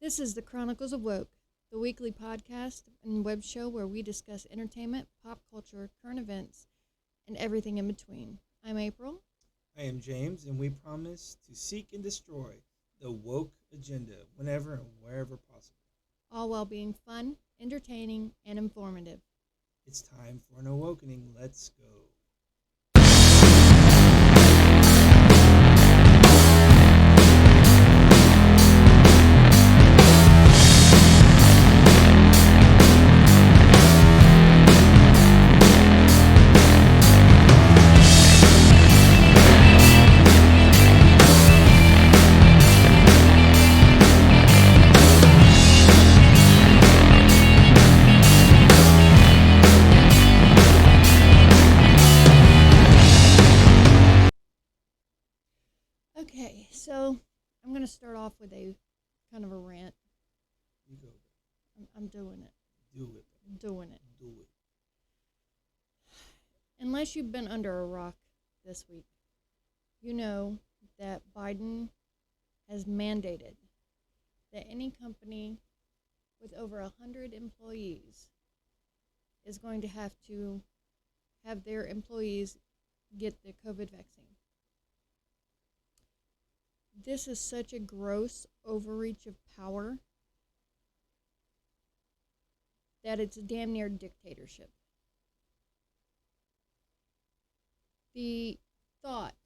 This is the Chronicles of Woke, the weekly podcast and web show where we discuss entertainment, pop culture, current events, and everything in between. I'm April. I am James, and we promise to seek and destroy the woke agenda whenever and wherever possible. All while being fun, entertaining, and informative. It's time for an awakening. Let's go. Okay, so I'm going to start off with a kind of a rant. You go. I'm doing it. Do it. I'm doing it. Do it. Unless you've been under a rock this week, you know that Biden has mandated that any company with over 100 employees is going to have their employees get the COVID vaccine. This is such a gross overreach of power that it's damn near dictatorship. The thought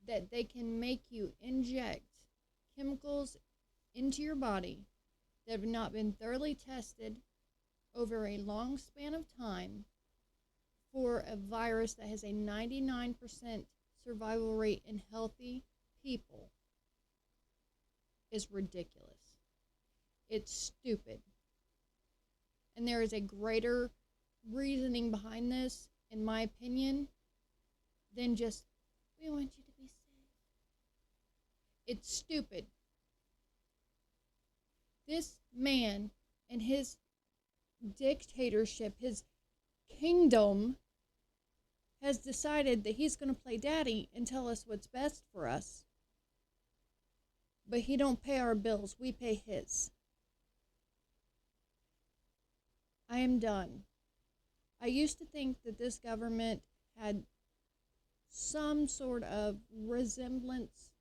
that they can make you inject chemicals into your body that have not been thoroughly tested over a long span of time for a virus that has a 99% survival rate in healthy people is ridiculous. It's stupid. And there is a greater reasoning behind this, in my opinion, than just, we want you to be safe. It's stupid. This man and his dictatorship, his kingdom, has decided that he's going to play daddy and tell us what's best for us. But he don't pay our bills. We pay his. I am done. I used to think that this government had some sort of resemblance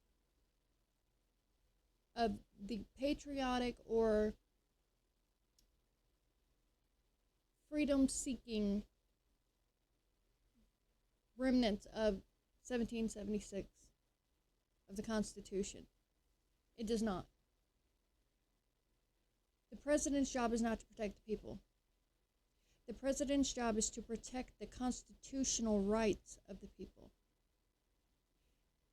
of the patriotic or freedom-seeking remnants of 1776 of the Constitution. It does not. The president's job is not to protect the people. The president's job is to protect the constitutional rights of the people.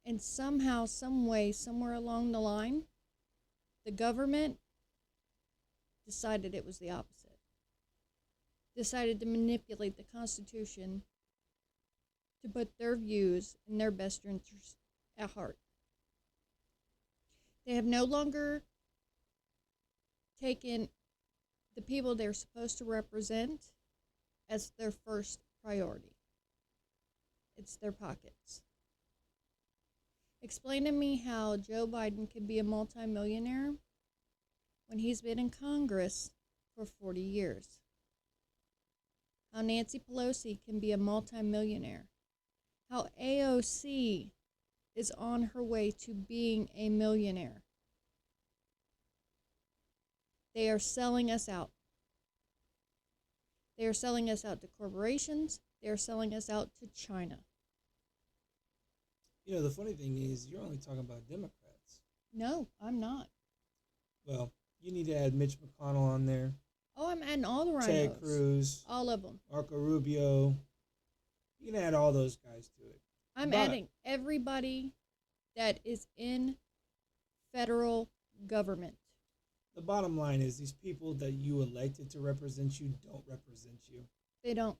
And somehow, some way, somewhere along the line, the government decided it was the opposite. Decided to manipulate the Constitution to put their views and their best interests at heart. They have no longer taken the people they're supposed to represent as their first priority. It's their pockets. Explain to me how Joe Biden can be a multimillionaire when he's been in Congress for 40 years. How Nancy Pelosi can be a multimillionaire. How AOC is on her way to being a millionaire. They are selling us out. They are selling us out to corporations. They are selling us out to China. You know, the funny thing is, you're only talking about Democrats. No, I'm not. Well, you need to add Mitch McConnell on there. Oh, I'm adding all the rhinos. Ted Cruz. All of them. Marco Rubio. You can add all those guys to it. I'm adding everybody that is in federal government. The bottom line is these people that you elected to represent you don't represent you. They don't.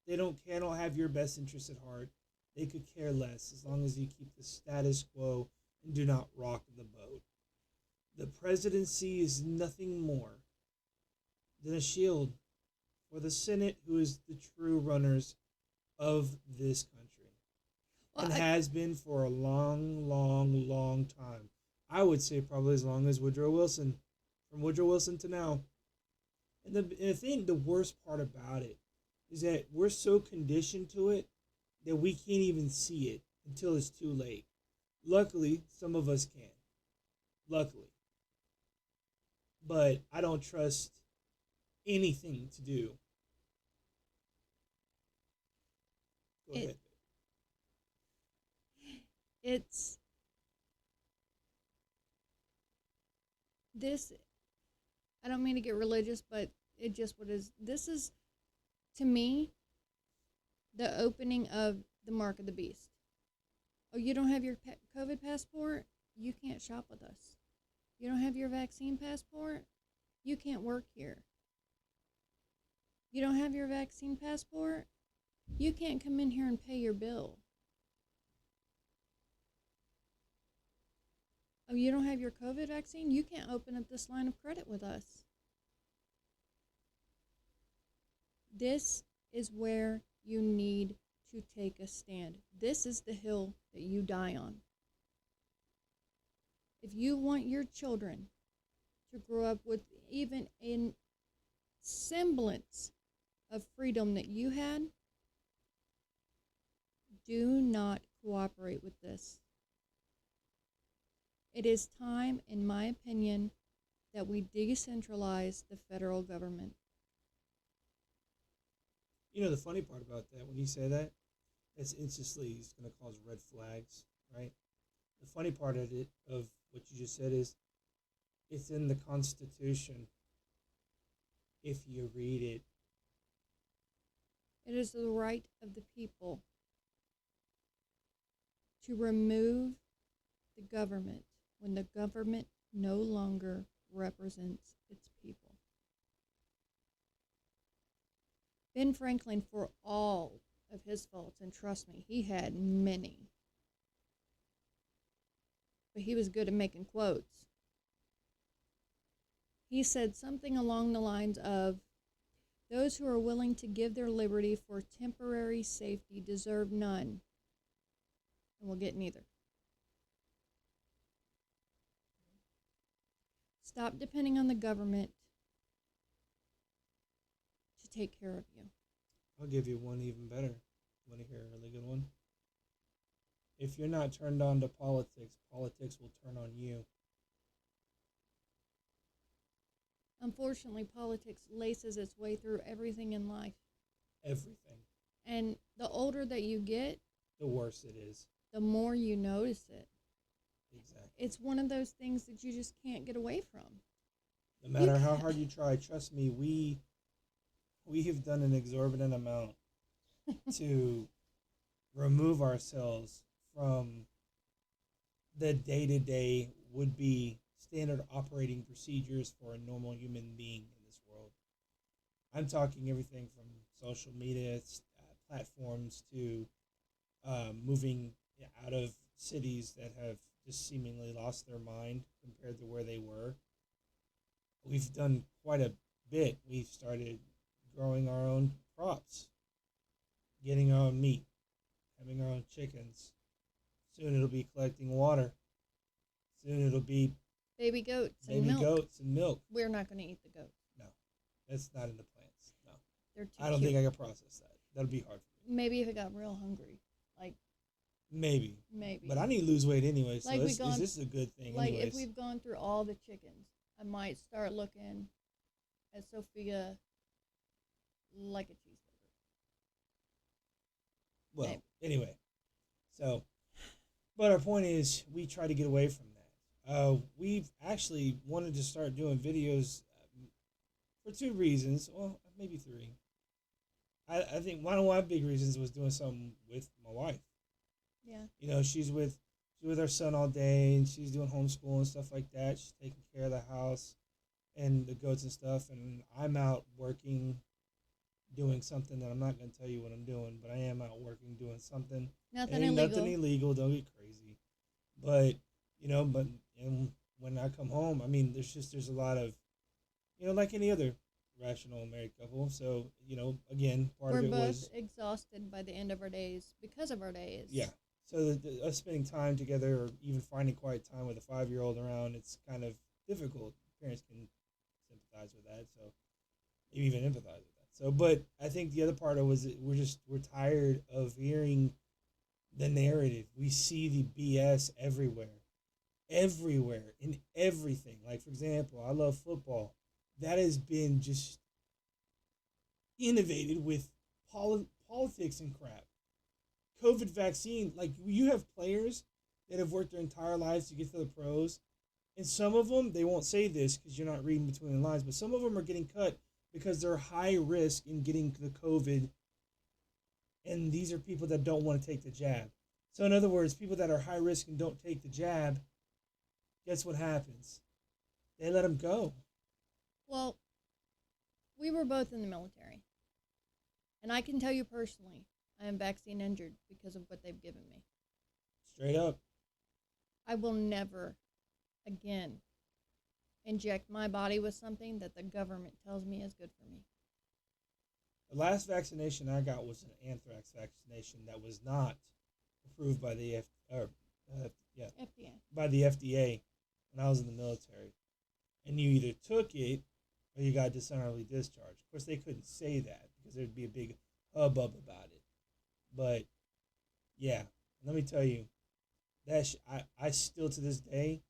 They don't have your best interests at heart. They could care less as long as you keep the status quo and do not rock the boat. The presidency is nothing more than a shield for the Senate, who is the true runners of this country. And has been for a long, long, long time. I would say probably as long as Woodrow Wilson, from Woodrow Wilson to now. And the thing, the worst part about it is that we're so conditioned to it that we can't even see it until it's too late. Luckily, some of us can. Luckily. But I don't trust anything to do. Go It ahead. it's this. I don't mean to get religious, but it just what is. This is to me the opening of the mark of the beast. Oh, you don't have your COVID passport? You can't shop with us. You don't have your vaccine passport? You can't work here. You don't have your vaccine passport? You can't come in here and pay your bill. Oh, you don't have your COVID vaccine? You can't open up this line of credit with us. This is where you need to take a stand. This is the hill that you die on. If you want your children to grow up with even a semblance of freedom that you had, do not cooperate with this. It is time, in my opinion, that we decentralize the federal government. You know the funny part about that, when you say that, it's instantly it's going to cause red flags, right? The funny part of it, of what you just said, is it's in the Constitution. If you read it, It is the right of the people to remove the government when the government no longer represents its people. Ben Franklin, for all of his faults, and trust me, he had many, but he was good at making quotes. He said something along the lines of, "Those who are willing to give their liberty for temporary safety deserve none, and will get neither." Stop depending on the government to take care of you. I'll give you one even better. Want to hear a really good one? If you're not turned on to politics, politics will turn on you. Unfortunately, politics laces its way through everything in life. Everything. And the older that you get, The worse it is. the more you notice it. Exactly. It's one of those things that you just can't get away from. No matter how hard you try, trust me, we have done an exorbitant amount to remove ourselves from the day-to-day would-be standard operating procedures for a normal human being in this world. I'm talking everything from social media platforms to moving out of cities that have just seemingly lost their mind compared to where they were. We've done quite a bit. We've started growing our own crops, getting our own meat, having our own chickens. Soon it'll be collecting water. Soon it'll be Baby goats and baby milk. goats and milk. We're not going to eat the goats. No, that's not in the plans. No, They're too I don't cute. think I can process that. That'll be hard for me. Maybe if it got real hungry. Like, Maybe. maybe. But I need to lose weight anyway, so Like this is a good thing. Like, anyways. if we've gone through all the chickens, I might start looking at Sophia like a cheeseburger. Well, Maybe. anyway. So, but our point is, we try to get away from that. We've actually wanted to start doing videos for two reasons. Well, maybe three. I think one of my big reasons was doing something with my wife. Yeah. You know, she's with our son all day, and she's doing homeschool and stuff like that. She's taking care of the house and the goats and stuff, and I'm out working, doing something that I'm not going to tell you what I'm doing, but I am out working doing something. Nothing Ain't illegal. nothing illegal. Don't get crazy. But and when I come home, I mean, there's a lot of, like any other rational married couple. So, again, part We're of it both was, exhausted by the end of our days because of our days. yeah. So us spending time together, or even finding quiet time with a 5-year-old around, it's kind of difficult. Parents can sympathize with that, so maybe even empathize with that. So, but I think the other part of it was that we're tired of hearing the narrative. We see the BS everywhere in everything. Like, for example, I love football. That has been just innovated with politics and crap. COVID vaccine, like, you have players that have worked their entire lives to get to the pros, and some of them, they won't say this because you're not reading between the lines, but some of them are getting cut because they're high risk in getting the COVID, and these are people that don't want to take the jab. So, in other words, people that are high risk and don't take the jab, guess what happens? They let them go. Well, we were both in the military. And I can tell you personally, I am vaccine injured because of what they've given me. Straight up. I will never again inject my body with something that the government tells me is good for me. The last vaccination I got was an anthrax vaccination that was not approved by the FDA. by the FDA when I was in the military. And you either took it or you got dishonorably discharged. Of course, they couldn't say that because there'd be a big hubbub about it. But yeah, let me tell you, I still to this day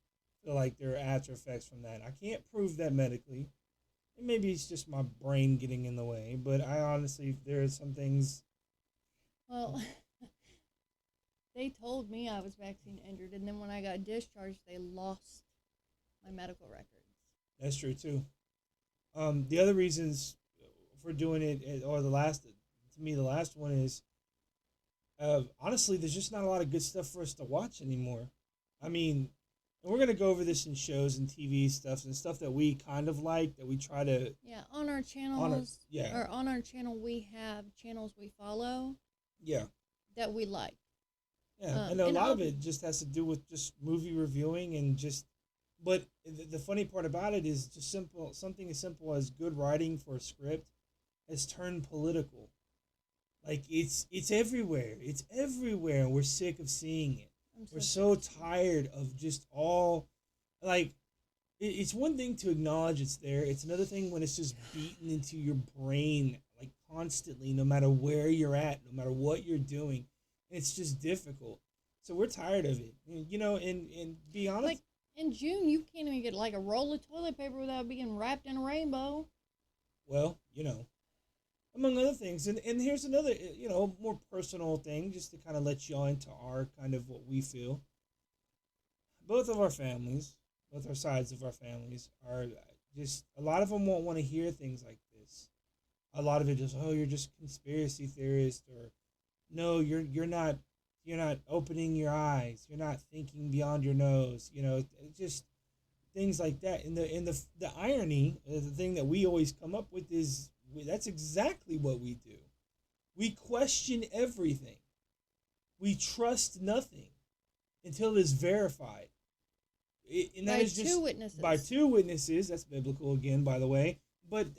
feel like there are after effects from that. I can't prove that medically. And maybe it's just my brain getting in the way, but I honestly, there are some things. Well, they told me I was vaccine injured, and then when I got discharged, they lost my medical records. That's true too. The other reasons for doing it, or the last one is, honestly, there's just not a lot of good stuff for us to watch anymore. I mean, and we're going to go over this in shows and TV stuff and stuff that we kind of like, that we try to. Yeah, on our channels, or on our channel, we have channels we follow. Yeah. That we like. Yeah, and a lot of it just has to do with just movie reviewing and just. But the funny part about it is just something as simple as good writing for a script has turned political. Like, it's everywhere. It's everywhere, and we're sick of seeing it. We're so tired of just all, like, it's one thing to acknowledge it's there. It's another thing when it's just beaten into your brain, like, constantly, no matter where you're at, no matter what you're doing. It's just difficult. So we're tired of it. And be honest. Like, in June, you can't even get, like, a roll of toilet paper without being wrapped in a rainbow. Well, among other things. And here's another, more personal thing, just to kind of let y'all into our kind of what we feel. Both of our families, both our sides of our families are just, a lot of them won't want to hear things like this. A lot of it just, oh, you're just conspiracy theorist, or no, you're not opening your eyes. You're not thinking beyond your nose. Just things like that. And the irony, the thing that we always come up with is, that's exactly what we do. We question everything. We trust nothing until it is verified. And that by is just two witnesses. By two witnesses. That's biblical again, by the way. But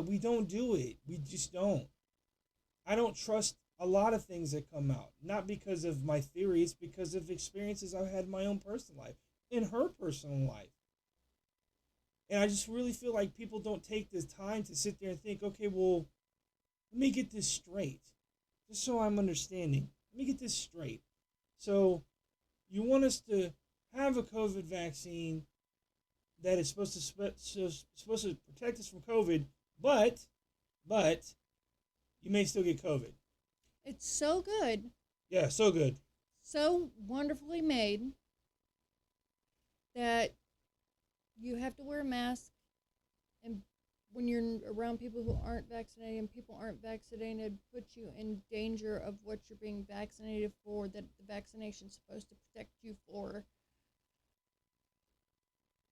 we don't do it. We just don't. I don't trust a lot of things that come out. Not because of my theories, because of experiences I've had in my own personal life, in her personal life. And I just really feel like people don't take the time to sit there and think, okay, well, let me get this straight. Just so I'm understanding. Let me get this straight. So you want us to have a COVID vaccine that is supposed to protect us from COVID, but you may still get COVID. It's so good. Yeah, so good. So wonderfully made that you have to wear a mask, and when you're around people who aren't vaccinated and people aren't vaccinated, puts you in danger of what you're being vaccinated for, that the vaccination's supposed to protect you for.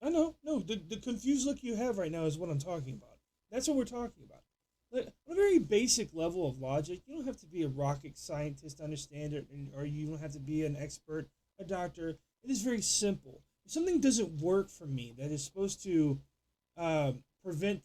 I know. No, the confused look you have right now is what I'm talking about. That's what we're talking about. Like, on a very basic level of logic, you don't have to be a rocket scientist to understand it, or you don't have to be an expert, a doctor. It is very simple. If something doesn't work for me that is supposed to prevent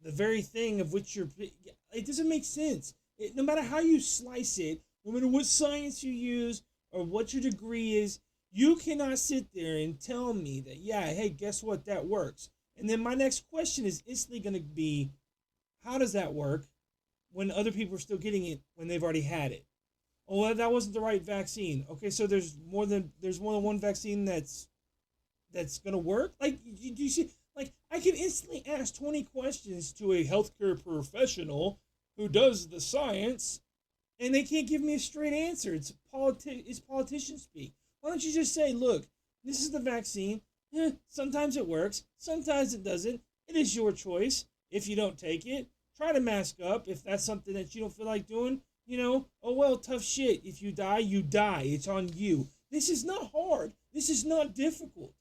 the very thing of which it doesn't make sense. No matter how you slice it, no matter what science you use, or what your degree is, you cannot sit there and tell me that, yeah, hey, guess what, that works. And then my next question is instantly going to be, how does that work when other people are still getting it when they've already had it? Oh, well, that wasn't the right vaccine. Okay, so there's more than one vaccine that's gonna work. Like, do you see? Like, I can instantly ask 20 questions to a healthcare professional who does the science, and they can't give me a straight answer. It's politician speak. Why don't you just say, look, this is the vaccine. Sometimes it works, sometimes it doesn't. It is your choice. If you don't take it, try to mask up. If that's something that you don't feel like doing, oh well, tough shit. If you die, you die. It's on you. This is not hard. This is not difficult.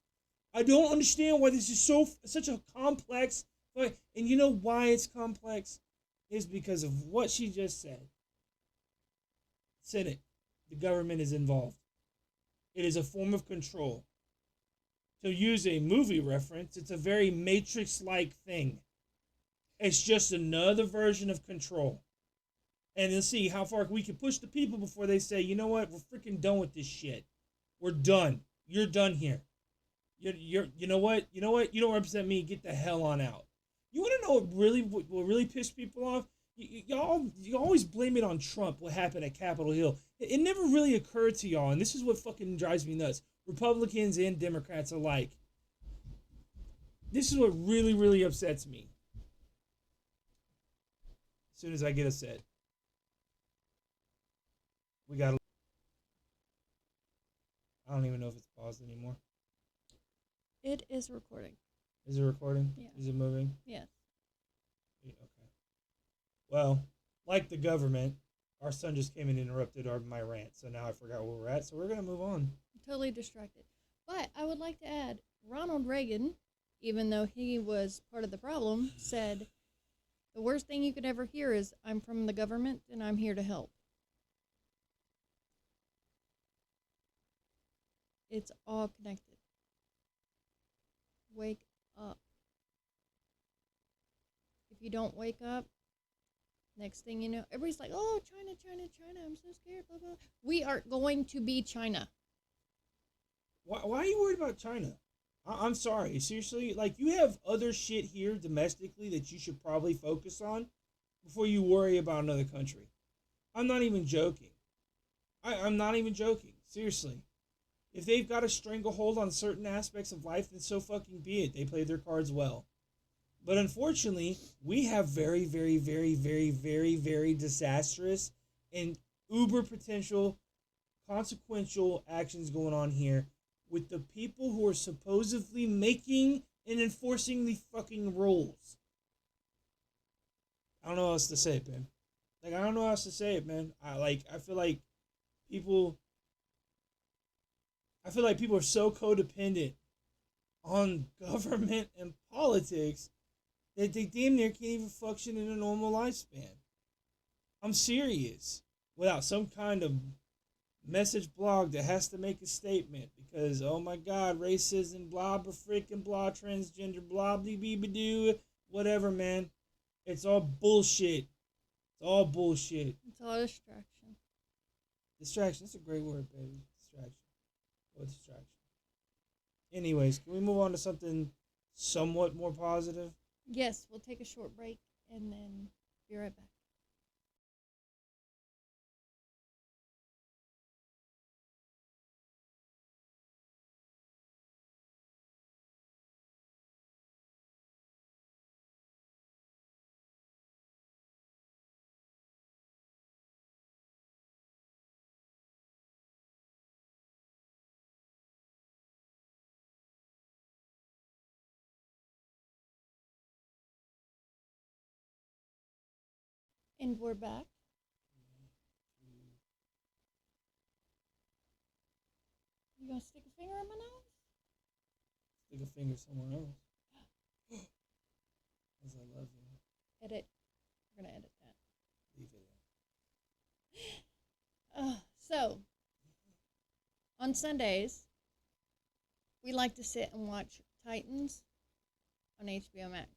I don't understand why this is such a complex. And you know why it's complex? Is because of what she just said. Senate, the government is involved. It is a form of control. To use a movie reference, it's a very Matrix-like thing. It's just another version of control. And let's see how far we can push the people before they say, you know what, we're freaking done with this shit. We're done. You're done here. You know what? You don't represent me. Get the hell on out. You want to know what really pissed people off? You always blame it on Trump, what happened at Capitol Hill. It never really occurred to y'all, and this is what fucking drives me nuts. Republicans and Democrats alike. This is what really, really upsets me. As soon as I get a set, we got. I don't even know if it's paused anymore. It is recording. Is it recording? Yeah. Is it moving? Yes. Yeah, okay. Well, like the government, our son just came and interrupted my rant, so now I forgot where we're at, so we're going to move on. I'm totally distracted. But I would like to add, Ronald Reagan, even though he was part of the problem, said, the worst thing you could ever hear is, I'm from the government and I'm here to help. It's all connected. Wake up. If you don't wake up, next thing you know, everybody's like, oh, China, China, China, I'm so scared, blah, blah. We are going to be China. Why are you worried about China? I'm sorry, seriously, like, you have other shit here domestically that you should probably focus on before you worry about another country. I'm not even joking. I'm not even joking, seriously. If they've got a stranglehold on certain aspects of life, then so fucking be it. They play their cards well. But unfortunately, we have very, very, very, very, very, very disastrous and uber potential consequential actions going on here with the people who are supposedly making and enforcing the fucking rules. I don't know how else to say it, man. Like, I don't know how else to say it, man. I feel like people are so codependent on government and politics that they damn near can't even function in a normal lifespan. I'm serious. Without some kind of message blog that has to make a statement because, oh my God, racism, blah, blah, freaking blah, transgender, blah, blah, blah, blah, blah, whatever, man. It's all bullshit. It's all bullshit. It's all distraction. Distraction. That's a great word, baby. Distraction. What distraction? Anyways, can we move on to something somewhat more positive? Yes, we'll take a short break and then be right back. And we're back. You gonna stick a finger in my nose? Stick a finger somewhere else. As I love you. Edit. We're gonna edit that. Leave it So, on Sundays, we like to sit and watch Titans on HBO Max.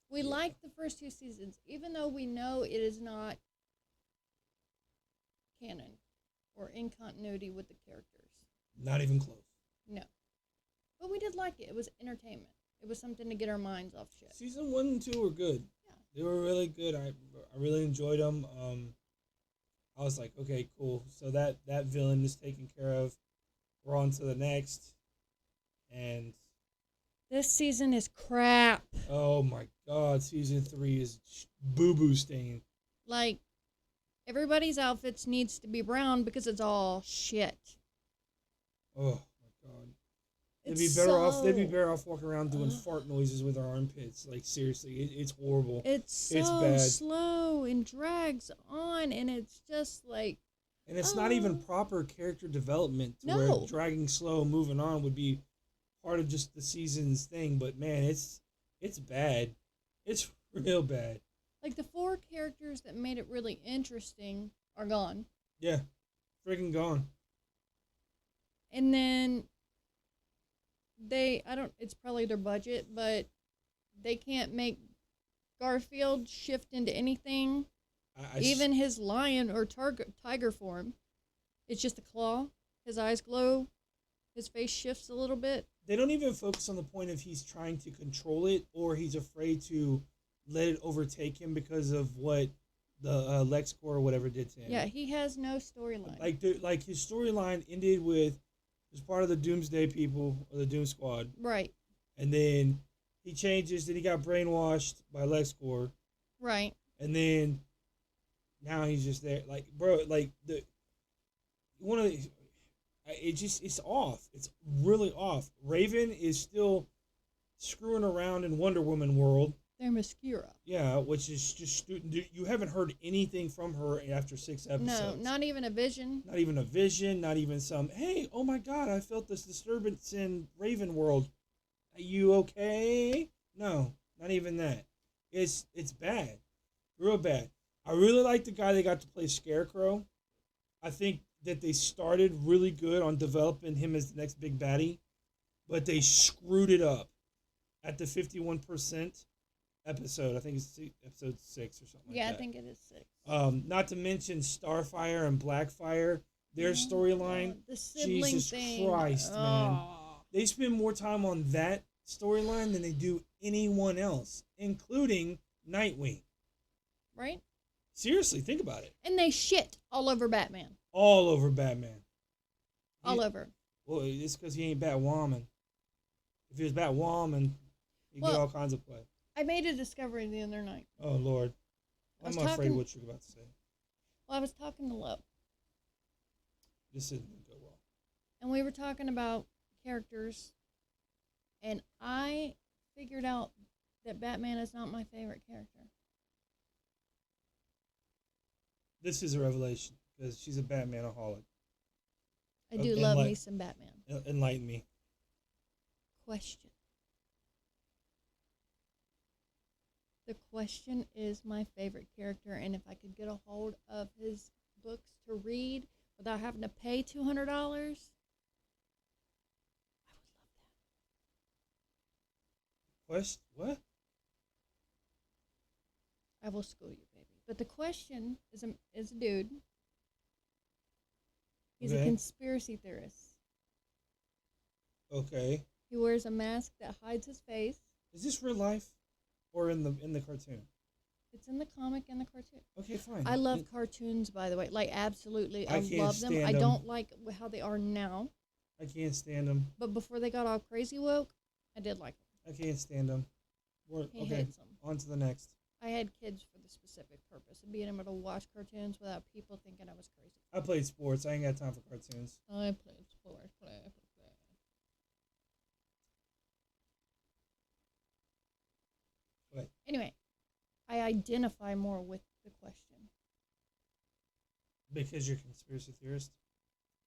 We like the first two seasons, even though we know it is not canon or in continuity with the characters. Not even close. No. But we did like it. It was entertainment. It was something to get our minds off shit. Season 1 and 2 were good. Yeah. They were really good. I really enjoyed them. I was like, okay, cool. So that villain is taken care of. We're on to the next. And This season is crap. oh my god, season 3 is boo-boo stained. Like, everybody's outfits needs to be brown because it's all shit. Oh my god. They'd It's be better off walking around doing fart noises with their armpits. Like seriously, it's horrible. It's so It's bad. slow and drags on, and it's just like, And it's not even proper character development to No. where dragging slow and moving on would be part of just the season's thing. But man, it's bad. It's real bad. like the 4 characters that made it really interesting are gone. Yeah. Freaking gone. And then it's probably their budget, but they can't make Garfield shift into anything. Even his lion or tiger form. It's just a claw. His eyes glow. His face shifts a little bit. They don't even focus on the point of he's trying to control it or he's afraid to let it overtake him because of what the LexCorp or whatever did to him. Yeah, he has no storyline. Like his storyline ended with he was part of the Doomsday people or the Doom Squad, Right. and then he changes. Then he got brainwashed by LexCorp, Right. and then now he's just there. Like, bro, like the one of the, it's off. It's really off. Raven is still screwing around in Wonder Woman world. They're Mascara. Yeah, which is just you haven't heard anything from her after 6 episodes. No, not even a vision. Not even a vision, not even some, hey, oh my god, I felt this disturbance in Raven World. Are you okay? No, not even that. It's bad. Real bad. I really like the guy they got to play Scarecrow. I think that they started really good on developing him as the next big baddie, but they screwed it up at the 51% episode. I think it's episode 6 or something like that. Yeah, I think it is 6. Not to mention Starfire and Blackfire, their storyline. The sibling Jesus thing. Christ, man. They spend more time on that storyline than they do anyone else, including Nightwing. Right? Seriously, think about it. And they shit all over Batman. All over Batman. All over. Well, it's because he ain't Batwoman. If he was Batwoman, he'd get all kinds of play. I made a discovery the other night. Oh, Lord. I'm afraid what you're about to say. Well, I was talking to Love. This isn't going to go well. And we were talking about characters. And I figured out that Batman is not my favorite character. This is a revelation because she's a Batmanaholic. I do love me some Batman. Enlighten me. Question. The Question is my favorite character, and if I could get a hold of his books to read without having to pay $200, I would love that. What? I will school you, baby. But The Question is a dude. He's a conspiracy theorist. Okay. He wears a mask that hides his face. Is this real life or in the cartoon? It's in the comic and the cartoon. Okay, fine. I love cartoons, by the way. Like, absolutely. I can't love them. stand I them. don't like how they are now. I can't stand them. But before they got all crazy woke, I did like them. I can't stand them. He hates them. On to the next. I had kids for the specific purpose of being able to watch cartoons without people thinking I was crazy. I played sports. I ain't got time for cartoons. I played sports. What? Anyway, I identify more with The Question. Because you're a conspiracy theorist?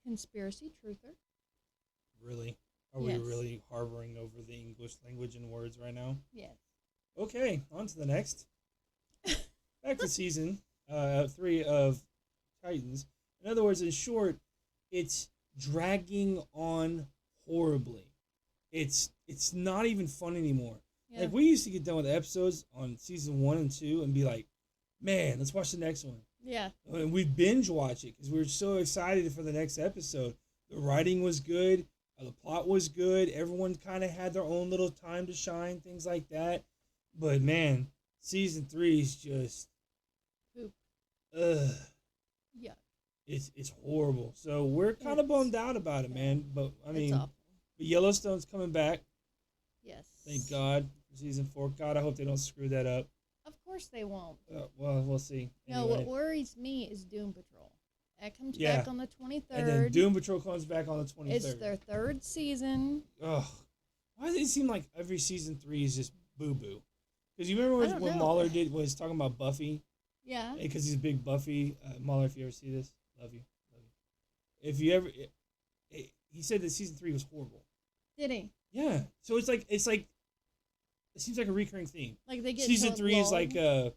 Conspiracy truther. Really? Are we really harboring over the English language and words right now? Yes. Okay, on to the next. Back to season 3 of Titans. In other words, in short, it's dragging on horribly. It's not even fun anymore. Yeah. Like, we used to get done with episodes on season 1 and 2 and be like, man, let's watch the next one. Yeah. And we binge watch it because we were so excited for the next episode. The writing was good, the plot was good. Everyone kind of had their own little time to shine, things like that. But man, season 3 is just, Poop. ugh, Yeah. it's horrible. So we're kind of It's bummed out about it, man. But I it's mean, awful. but Yellowstone's coming back. Yes. Thank God for season 4. God, I hope they don't screw that up. Of course they won't. Well, we'll see. No, Anyway. what worries me is Doom Patrol. That comes Yeah. back on the 23rd. And then Doom Patrol comes back on the 23rd. It's their 3rd season. Ugh. Why does it seem like every season 3 is just boo boo? Because you remember I don't when know. Mahler was talking about Buffy? Yeah. Because he's a big Buffy. Mahler, if you ever see this, love you. Love you. If you ever. He said that season 3 was horrible. Did he? Yeah. So it's like. It seems like a recurring theme. Like they get Season so 3 is lulled? like.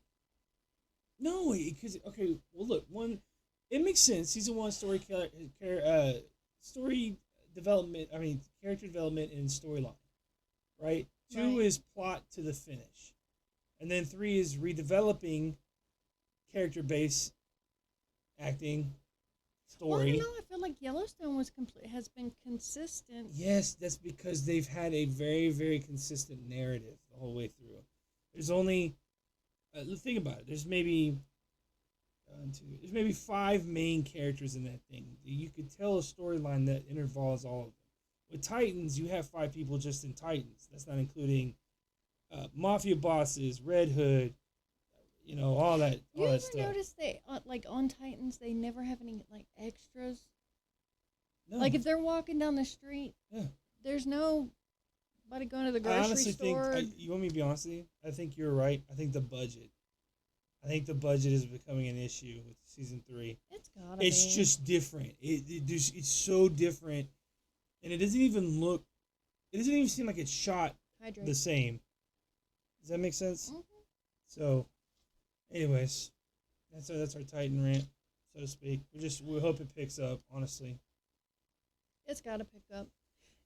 No, because. Okay, well, look. One. It makes sense. Season 1 story development. I mean, character development and storyline. Right? 2 Right. is plot to the finish. And then 3 is redeveloping character base, acting, Well, I story. don't know. I feel like Yellowstone has been consistent. Yes, that's because they've had a very, very consistent narrative the whole way through. There's only, think about it. There's maybe 5 main characters in that thing. You could tell a storyline that involves all of them. With Titans, you have 5 people just in Titans. That's not including mafia bosses, Red Hood, all that. You All that ever stuff. notice they like on Titans they never have any like extras? No. Like if they're walking down the street, Yeah. there's nobody going to the I grocery honestly store. think, you want me to be honest with you? I think you're right. I think the budget is becoming an issue with season 3. It's gotta It's be. just different. It's so different, and it doesn't even seem like it's shot Hydrate. the same. Does that make sense? Mhm. So, anyways, that's our Titan rant, so to speak. We hope it picks up. Honestly, It's got to pick up.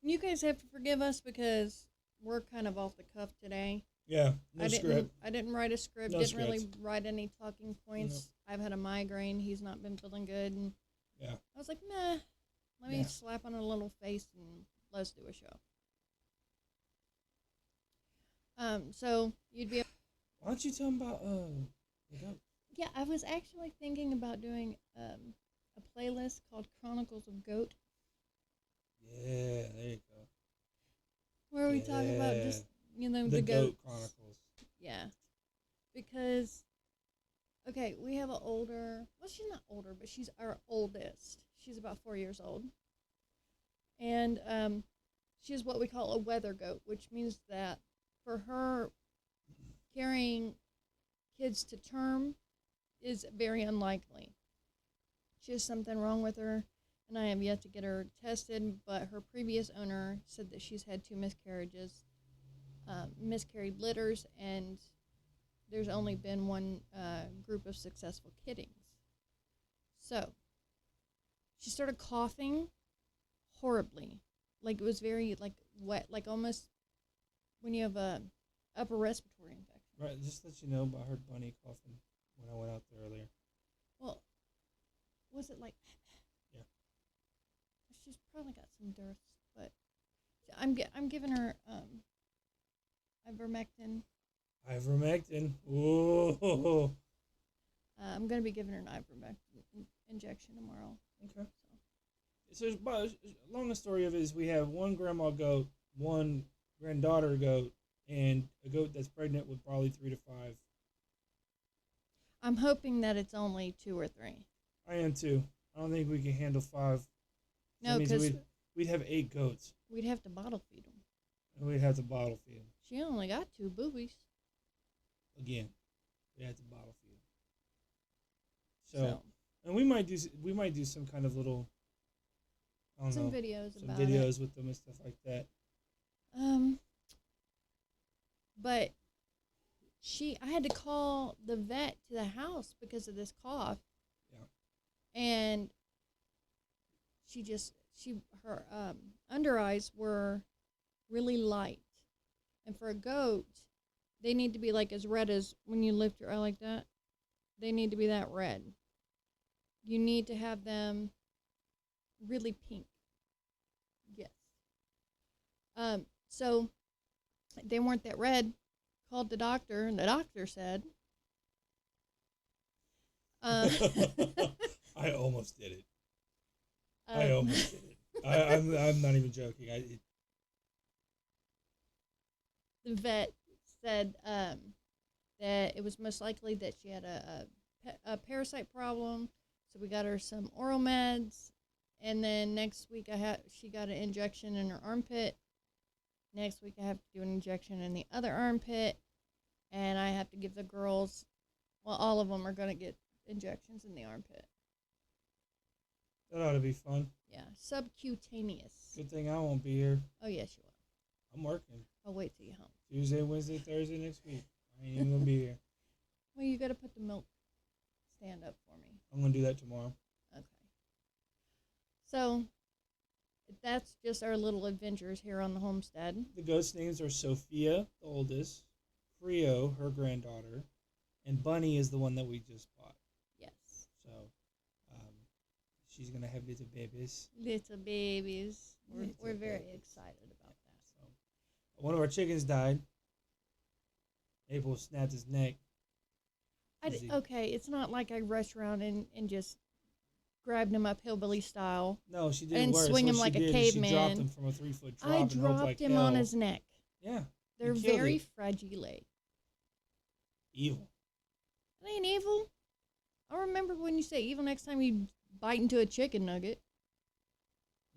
And you guys have to forgive us because we're kind of off the cuff today. yeah, no script. I didn't write a script. No didn't really script. write any talking points. I've had a migraine. He's not been feeling good, and Yeah. I was like, nah. Let me Yeah. slap on a little face and let's do a show. So you'd be. Why don't you tell them about the goat? Yeah, I was actually thinking about doing a playlist called Chronicles of Goat, Yeah, there you go. where we talk about Yeah. just the The goats. Goat Chronicles. Yeah, because okay, we have an older. Well, she's not older, but she's our oldest. She's about 4 years old, and she's what we call a weather goat, which means that for her, carrying kids to term is very unlikely. She has something wrong with her, and I have yet to get her tested, but her previous owner said that she's had 2 miscarriages, miscarried litters, and there's only been one group of successful kiddings. So, she started coughing horribly. Like, it was very, like, wet, like almost when you have a upper respiratory infection. Right, just to let you know about her bunny coughing when I went out there earlier. Well, was it like... Yeah. She's probably got some dearths, but I'm giving her ivermectin. Ivermectin. Whoa. I'm going to be giving her an ivermectin injection tomorrow. Okay. So, long story of it is we have one grandma goat, one granddaughter goat, and a goat that's pregnant with probably 3 to 5. I'm hoping that it's only 2 or 3. I am too. I don't think we can handle 5. No, That means because we'd have 8 goats, we'd have to bottle feed them. and we'd have to bottle feed them She only got 2 boobies. again. We had to bottle feed them. So, And we might do some kind of little, I don't some know, videos some about videos with them and stuff like that. it. But I had to call the vet to the house because of this cough. Yeah. And her under eyes were really light. And for a goat, they need to be like as red as when you lift your eye like that. They need to be that red. you need to have them really pink. Yes. So they weren't that red. Called the doctor, and the doctor said, I almost did it. I um, almost did it. I'm not even joking. the vet said that it was most likely that she had a parasite problem. So we got her some oral meds, and then next week she got an injection in her armpit. Next week I have to do an injection in the other armpit, and I have to give the girls, well, all of them are going to get injections in the armpit. That ought to be fun. Yeah, subcutaneous. Good thing I won't be here. Oh, yes, you will. I'm working. I'll wait till you're home. Tuesday, Wednesday, Thursday next week. I ain't even going to be here. Well, you got to put the milk stand up for me. I'm going to do that tomorrow. Okay. So, that's just our little adventures here on the homestead. The ghost names are Sophia, the oldest, Creo, her granddaughter, and Bunny is the one that we just bought. Yes. So, she's going to have little babies. Little babies. We're very babies. excited about that. So, one of our chickens died. Abel snapped his neck. Okay, it's not like I rushed around and just grabbed him up hillbilly style. No, she did And worse. swing What him she like a did is caveman. She dropped him from a 3-foot drop I and hoped like dropped him hell. on his neck. Yeah. They're you killed very it. fragile. Evil. It ain't evil. I'll remember when you say evil next time you bite into a chicken nugget.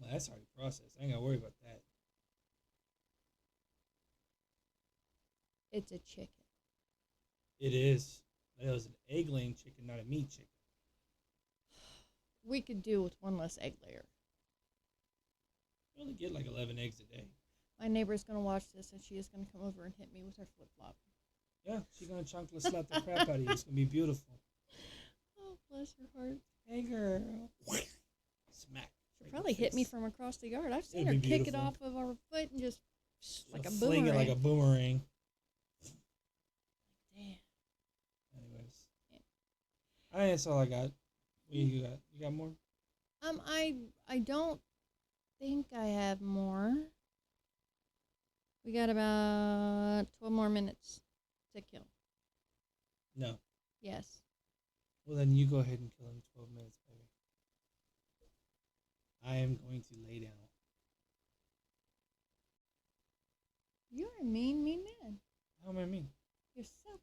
Well, that's already processed. I ain't got to worry about that. It's a chicken. It is. It was an egg-laying chicken, not a meat chicken. We could do with one less egg layer. You only get like 11 eggs a day. My neighbor's going to watch this, and she is going to come over and hit me with her flip-flop. Yeah, she's going to chunkless slap the crap out of you. It's going to be beautiful. Oh, bless her heart. Hey, girl. Smack. She'll probably hit me from across the yard. I've seen It'd her be kick it beautiful. off of her foot and just like a Fling boomerang. it like a boomerang. Damn. Anyways. That's all I got. What you got? You got more? I don't think I have more. We got about 12 more minutes to kill. No. Yes. Well, then you go ahead and kill him in 12 minutes, baby. I am going to lay down. You're a mean man. How am I mean? You're selfish.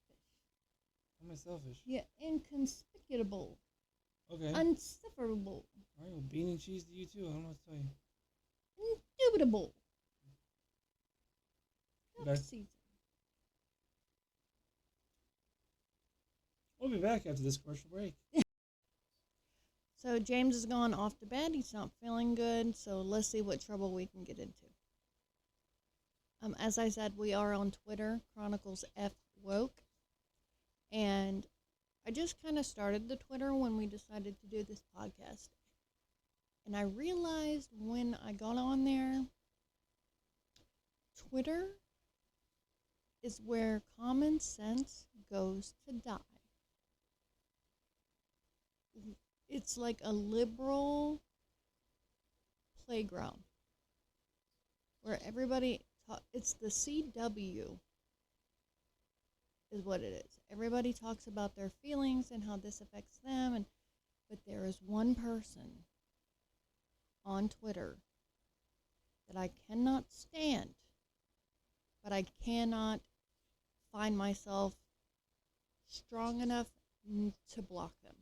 How am I selfish? You're inconspicuous. Okay. Unsufferable. All right, well, bean and cheese to you, too. I don't know what to tell you. Indubitable. Okay. Season. We'll be back after this commercial break. So James has gone off to bed. He's not feeling good. So let's see what trouble we can get into. As I said, we are on Twitter, Chronicles F Woke. And I just kind of started the Twitter when we decided to do this podcast. And I realized when I got on there, Twitter is where common sense goes to die. It's like a liberal playground where everybody it's the CW is what it is. Everybody talks about their feelings and how this affects them, but there is one person on Twitter that I cannot stand, but I cannot find myself strong enough to block them.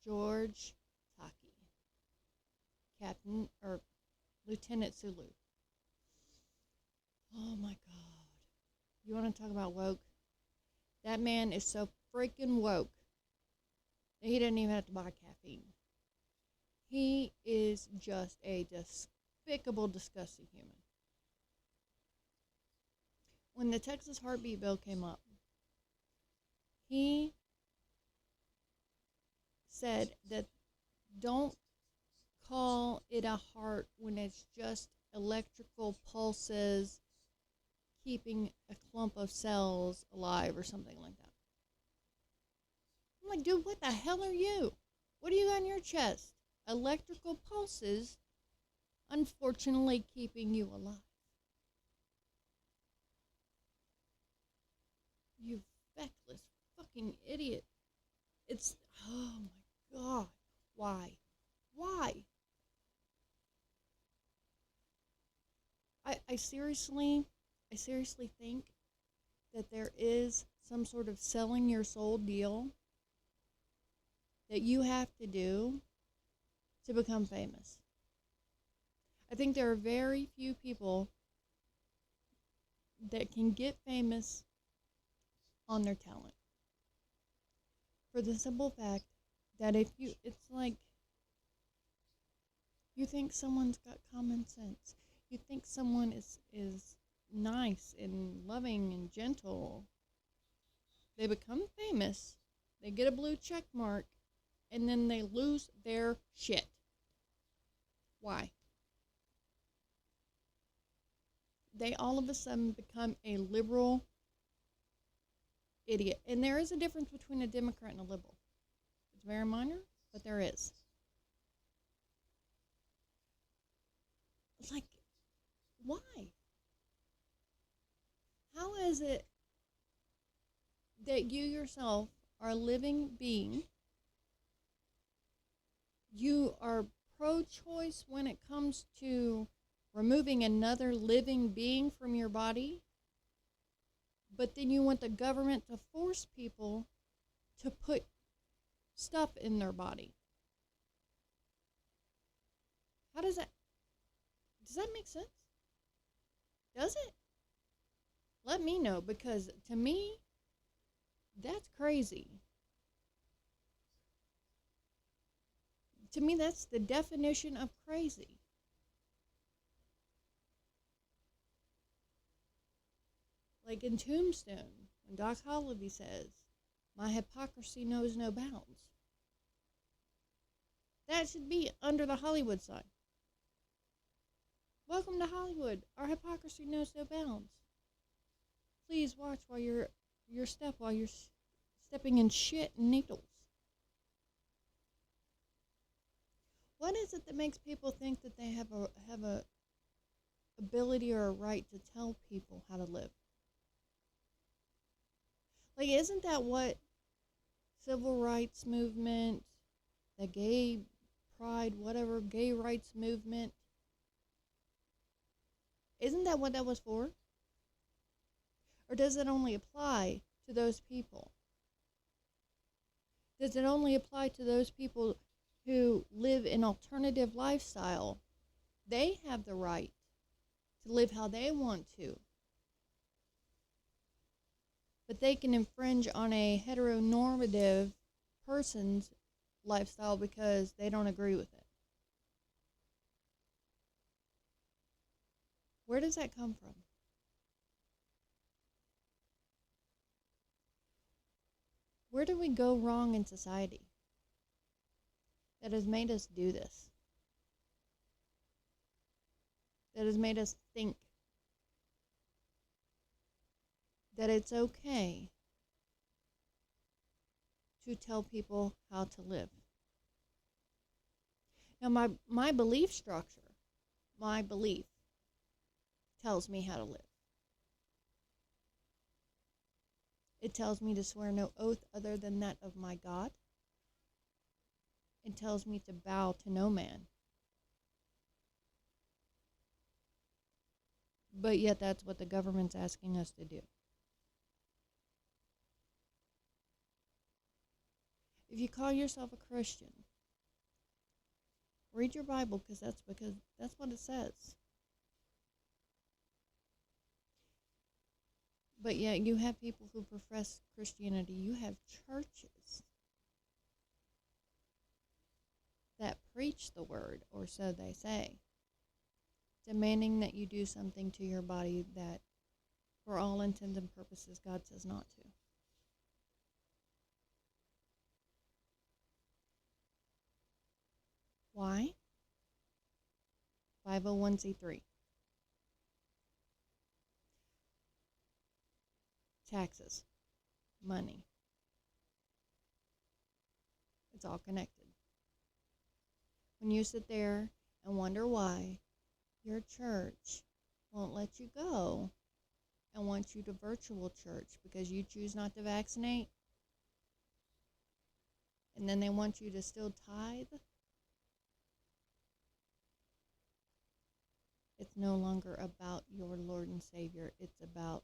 George Taki, Captain or Lieutenant Sulu. Oh my God. You want to talk about woke? That man is so freaking woke that he doesn't even have to buy caffeine. He is just a despicable, disgusting human. When the Texas heartbeat bill came up, he said that don't call it a heart when it's just electrical pulses keeping a clump of cells alive or something like that. I'm like, dude, what the hell are you? What do you got on your chest? Electrical pulses, unfortunately, keeping you alive. You feckless fucking idiot. It's, oh my God. Why? Why? I seriously think that there is some sort of selling your soul deal that you have to do to become famous. I think there are very few people that can get famous on their talent. For the simple fact that it's like, you think someone's got common sense. You think someone is nice and loving and gentle. They become famous, they get a blue check mark, and then they lose their shit. Why? They all of a sudden become a liberal idiot. And there is a difference between a Democrat and a liberal. It's very minor, but there is. It's like, why? How is it that you yourself are a living being? You are pro-choice when it comes to removing another living being from your body, but then you want the government to force people to put stuff in their body. How does that make sense? Does it? Let me know, because to me, that's crazy. To me, that's the definition of crazy. Like in Tombstone, when Doc Holliday says, "My hypocrisy knows no bounds." That should be under the Hollywood sign. Welcome to Hollywood. Our hypocrisy knows no bounds. Please watch while you're stepping in shit and needles. What is it that makes people think that they have a ability or a right to tell people how to live? Like, isn't that what civil rights movement, the gay pride, whatever, gay rights movement, isn't that what that was for? Or does it only apply to those people? Does it only apply to those people who live an alternative lifestyle? They have the right to live how they want to. But they can infringe on a heteronormative person's lifestyle because they don't agree with it. Where does that come from? Where do we go wrong in society that has made us do this? That has made us think that it's okay to tell people how to live. Now, my belief structure, my belief tells me how to live. It tells me to swear no oath other than that of my God. It tells me to bow to no man. But yet that's what the government's asking us to do. If you call yourself a Christian, read your Bible, because that's what it says. But yet you have people who profess Christianity. You have churches that preach the word, or so they say, demanding that you do something to your body that, for all intents and purposes, God says not to. Why? 501c3. Taxes. Money. It's all connected. When you sit there and wonder why your church won't let you go and wants you to virtual church because you choose not to vaccinate, and then they want you to still tithe, it's no longer about your Lord and Savior. It's about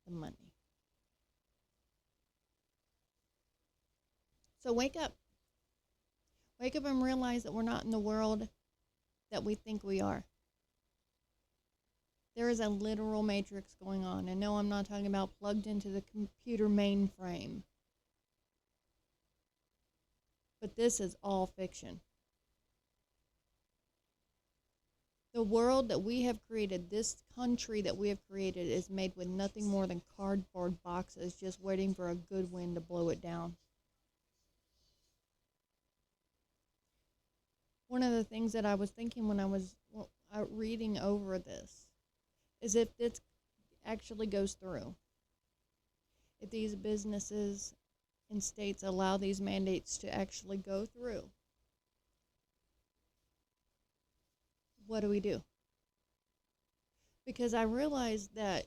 the money. So wake up. Wake up and realize that we're not in the world that we think we are. There is a literal matrix going on. And no, I'm not talking about plugged into the computer mainframe. But this is all fiction. The world that we have created, this country that we have created, is made with nothing more than cardboard boxes just waiting for a good wind to blow it down. One of the things that I was thinking when I was reading over this is if this actually goes through, if these businesses and states allow these mandates to actually go through, what do we do? Because I realized that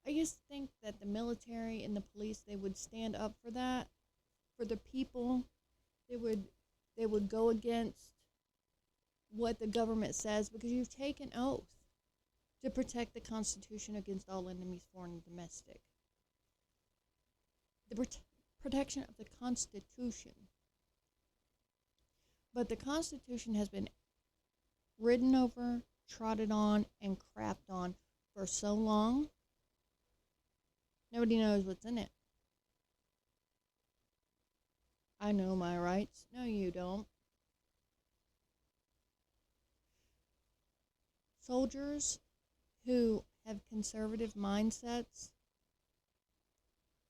I used to think that the military and the police, they would stand up for that, for the people. They would go against what the government says because you've taken oath to protect the Constitution against all enemies, foreign and domestic. The protection of the Constitution. But the Constitution has been ridden over, trotted on, and crapped on for so long, nobody knows what's in it. I know my rights. No, you don't. Soldiers who have conservative mindsets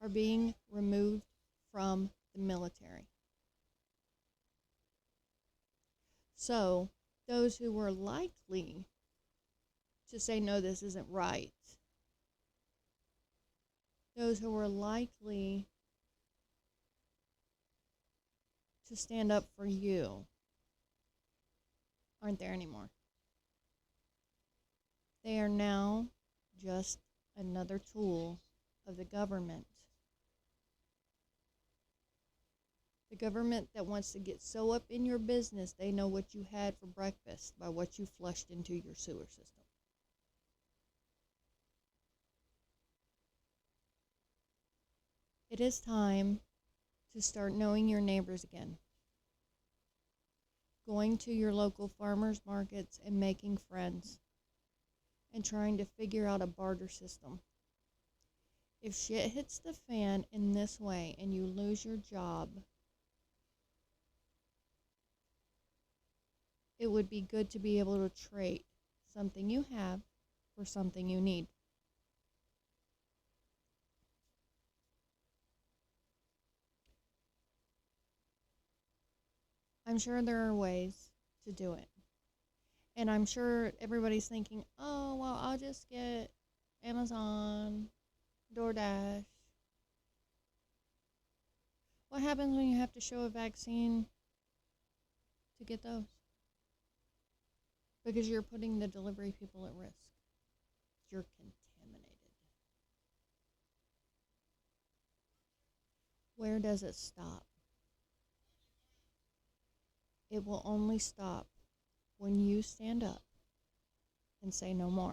are being removed from the military. So, those who were likely to say, no, this isn't right, those who were likely to stand up for you aren't there anymore. They are now just another tool of the government. The government that wants to get so up in your business, they know what you had for breakfast by what you flushed into your sewer system. It is time to start knowing your neighbors again. Going to your local farmers markets and making friends. And trying to figure out a barter system. If shit hits the fan in this way and you lose your job, it would be good to be able to trade something you have for something you need. I'm sure there are ways to do it. And I'm sure everybody's thinking, oh, well, I'll just get Amazon, DoorDash. What happens when you have to show a vaccine to get those? Because you're putting the delivery people at risk. You're contaminated. Where does it stop? It will only stop when you stand up and say no more.